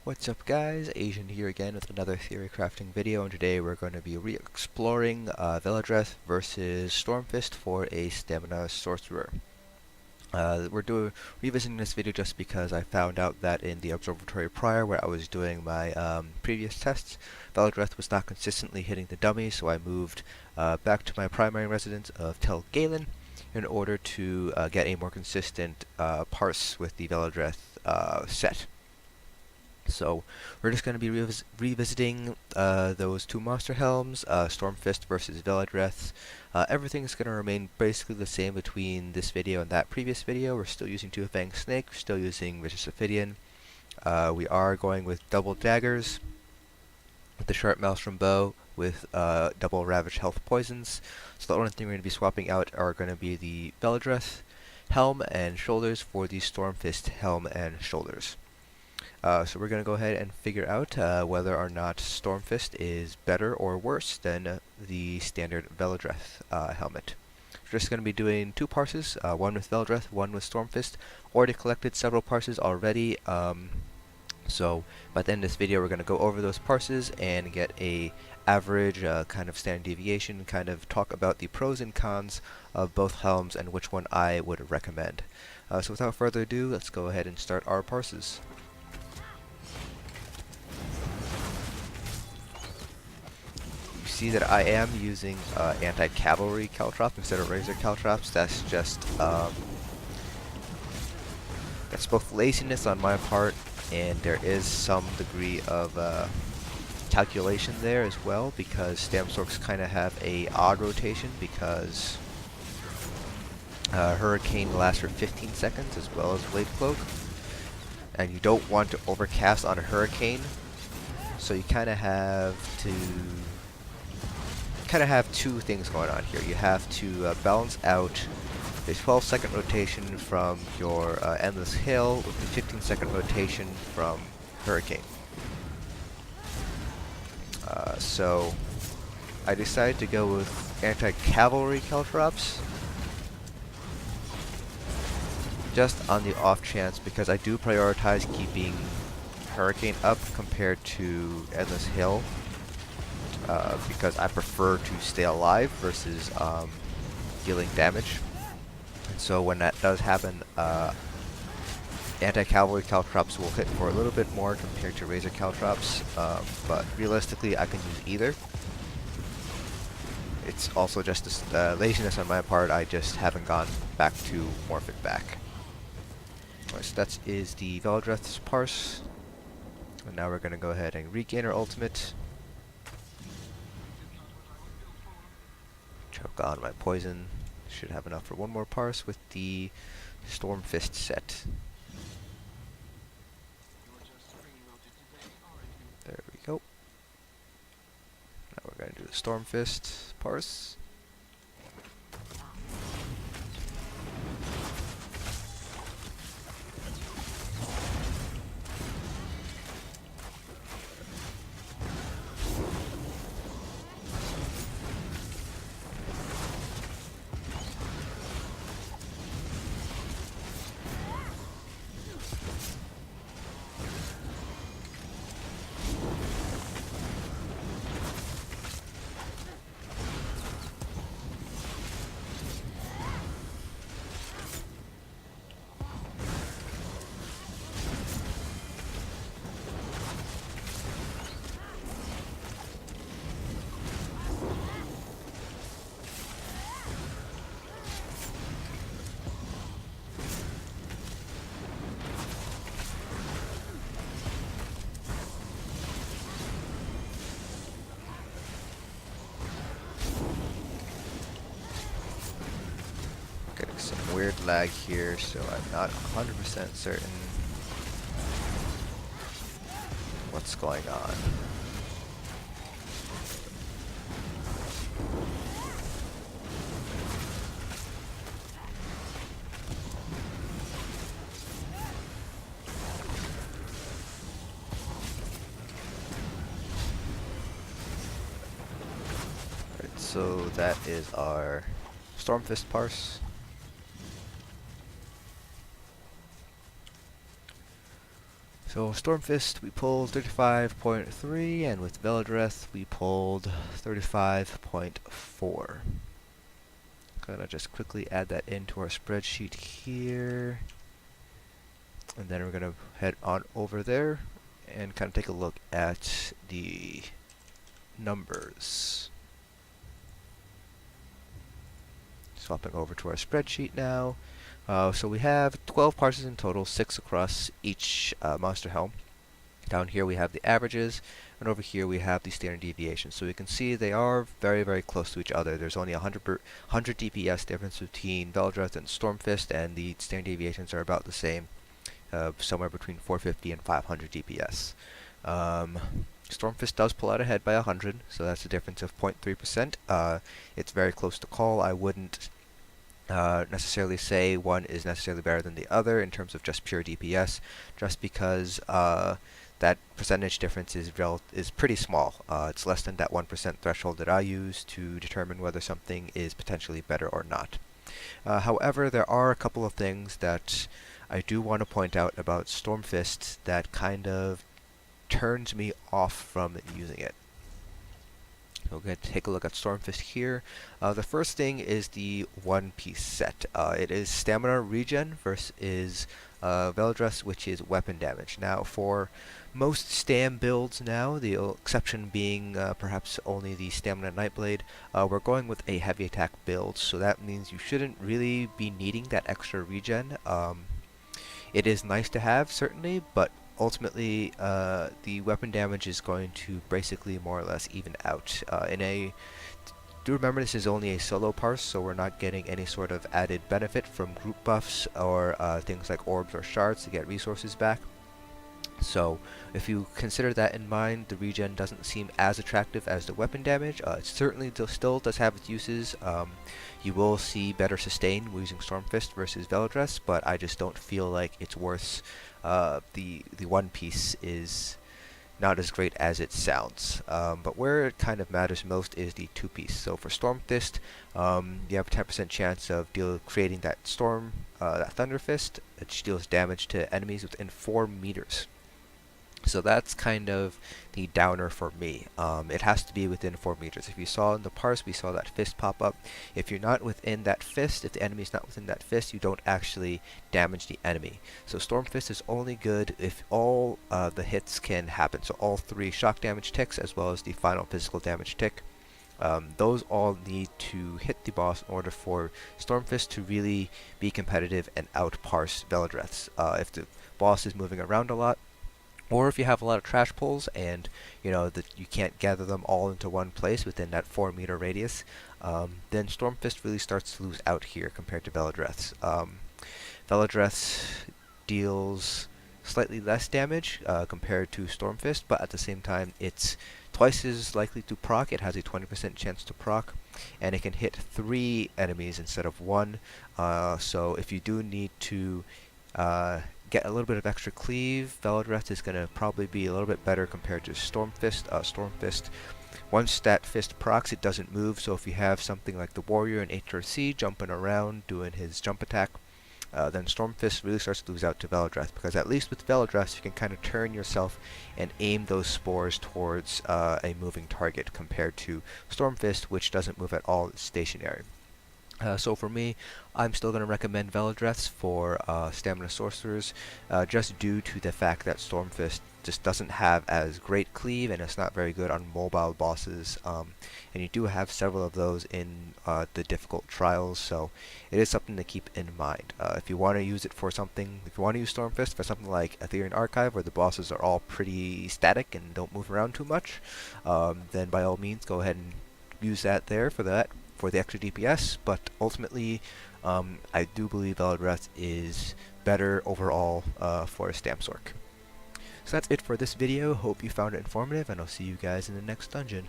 What's up guys, Asian here again with another theory crafting video, and today we're going to be re-exploring Velidreth versus Stormfist for a stamina sorcerer. We're revisiting this video just because I found out that in the observatory prior where I was doing my previous tests, Velidreth was not consistently hitting the dummy, so I moved back to my primary residence of Tel Galen in order to get a more consistent Parse with the Velidreth set. So we're just going to be revisiting those two monster helms, Stormfist versus Velidreth. Everything's going to remain basically the same between this video and that previous video. We're still using Two-Fanged Snake, we're still using Vicious Ophidian. We are going with double daggers, with the Sharp Maelstrom bow, with double Ravage health poisons. So the only thing we're going to be swapping out are going to be the Velidreth helm and shoulders for the Stormfist helm and shoulders. So we're going to go ahead and figure out whether or not Stormfist is better or worse than the standard Velidreth helmet. We're just going to be doing two parses, one with Velidreth, one with Stormfist. Already collected several parses already, so by the end of this video we're going to go over those parses and get a average kind of standard deviation, kind of talk about the pros and cons of both helms and which one I would recommend. So without further ado, let's go ahead and start our parses. See that I am using anti-cavalry caltrops instead of razor caltrops. That's just that's both laziness on my part, and there is some degree of calculation there as well, because Stamsorks kind of have a odd rotation, because Hurricane lasts for 15 seconds as well as Blade Cloak, and you don't want to overcast on a Hurricane, so you kind of have two things going on here. You have to balance out a 12-second rotation from your Endless Hail with a 15-second rotation from Hurricane. So I decided to go with anti-cavalry caltrops, just on the off chance, because I do prioritize keeping Hurricane up compared to Endless Hail. Because I prefer to stay alive versus dealing damage. And so when that does happen, anti-cavalry caltrops will hit for a little bit more compared to razor caltrops, but realistically I can use either. It's also just laziness on my part. I just haven't gone back to morph it back. Alright, so that is the Velidreth's Parse. And now we're going to go ahead and regain our ultimate. Choke on my poison. Should have enough for one more parse with the Stormfist set. There we go. Now we're going to do the Stormfist parse. Getting some weird lag here, so I'm not 100% certain what's going on. Alright, so that is our Stormfist parse. So Stormfist we pulled 35.3, and with Velidreth we pulled 35.4. Gonna just quickly add that into our spreadsheet here, and then we're gonna head on over there and kind of take a look at the numbers. Swapping over to our spreadsheet now. So we have 12 parses in total, 6 across each monster helm. Down here we have the averages, and over here we have the standard deviations. So we can see they are very, very close to each other. There's only 100 DPS difference between Velidreth and Stormfist, and the standard deviations are about the same, somewhere between 450 and 500 DPS. Stormfist does pull out ahead by 100, so that's a difference of 0.3%. It's very close to call. I wouldn't necessarily say one is necessarily better than the other in terms of just pure DPS, just because that percentage difference is pretty small. It's less than that 1% threshold that I use to determine whether something is potentially better or not. However, there are a couple of things that I do want to point out about Stormfist that kind of turns me off from using it. So we're going to take a look at Stormfist here. The first thing is the one-piece set. It is stamina regen versus Velidreth, which is weapon damage. Now, for most stam builds now, the exception being perhaps only the Stamina Nightblade, we're going with a heavy attack build, so that means you shouldn't really be needing that extra regen. It is nice to have, certainly, but ultimately, the weapon damage is going to basically more or less even out. Do remember this is only a solo parse, so we're not getting any sort of added benefit from group buffs or things like orbs or shards to get resources back. So if you consider that in mind, the regen doesn't seem as attractive as the weapon damage. It certainly still does have its uses. You will see better sustain using Stormfist versus Velidreth, but I just don't feel like it's worth the one piece is not as great as it sounds. But where it kind of matters most is the two piece. So for Stormfist, you have a 10% chance of creating that that Thunder Fist, which deals damage to enemies within 4 meters. So that's kind of the downer for me. It has to be within 4 meters. If you saw in the parse, we saw that fist pop up. If you're not within that fist, if the enemy's not within that fist, you don't actually damage the enemy. So Stormfist is only good if all the hits can happen. So all 3 shock damage ticks as well as the final physical damage tick. Those all need to hit the boss in order for Stormfist to really be competitive and out-parse Velidreth's. If the boss is moving around a lot, or if you have a lot of trash pulls and that you can't gather them all into one place within that 4-meter radius, then Stormfist really starts to lose out here compared to Velidreth's. Velidreth deals slightly less damage compared to Stormfist, but at the same time it's twice as likely to proc. It has a 20% chance to proc, and it can hit 3 enemies instead of 1. So if you do need to get a little bit of extra cleave, Velidreth is going to probably be a little bit better compared to Stormfist. Stormfist, once that fist procs, it doesn't move, so if you have something like the warrior in HRC jumping around doing his jump attack, then Stormfist really starts to lose out to Velidreth, because at least with Velidreth you can kind of turn yourself and aim those spores towards a moving target compared to Stormfist, which doesn't move at all, it's stationary. So for me, I'm still going to recommend Velidreth for Stamina Sorcerers, just due to the fact that Stormfist just doesn't have as great cleave, and it's not very good on mobile bosses, and you do have several of those in the difficult trials, so it is something to keep in mind. If you want to use it for something, if you want to use Stormfist for something like Ethereal Archive, where the bosses are all pretty static and don't move around too much, then by all means go ahead and use that there for the extra DPS, but ultimately I do believe Velidreth is better overall for a Stamsorc. So that's it for this video. Hope you found it informative, and I'll see you guys in the next dungeon.